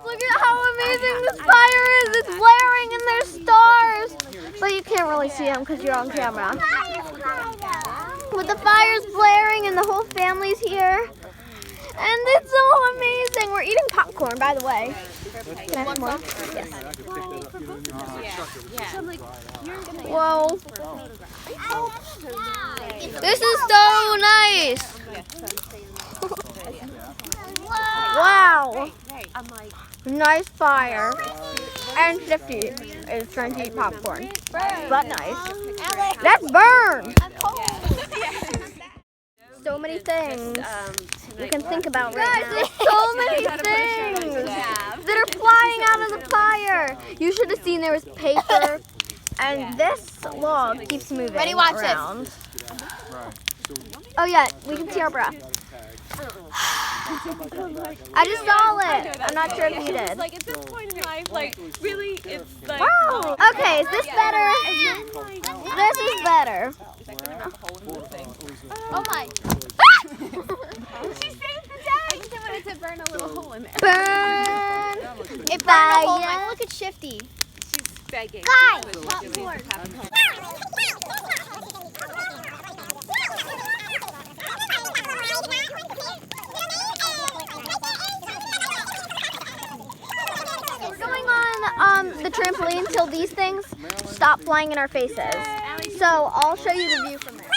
look at how amazing this fire is. It's blaring and there's stars. But you can't really see them because you're on camera. But the fire's blaring and the whole family's here. And it's so amazing. We're eating popcorn, by the way. Can I have more? Yes. Whoa. This is so nice. Wow. Nice fire. And Shifty is trying to eat popcorn. But nice. That's burn. So many things you can think about right now. There's so many things that are flying out of the fire. You should have seen there was paper. And this log keeps moving around. Oh yeah, we can see our breath. I just saw it. I'm not sure if you did. Like at this point in life, like really, it's like. Wow. Okay, is this better? This is better. Oh my. She saved the day. I just wanted to burn a little hole in there. Burn. It burned a hole. Look at Shifty. She's begging. Guys. Popcorn. The trampoline till these things stop flying in our faces. So I'll show you the view from there.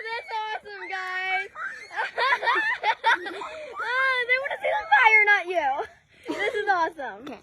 That's awesome, guys. They want to see the fire, not you. This is awesome. Okay.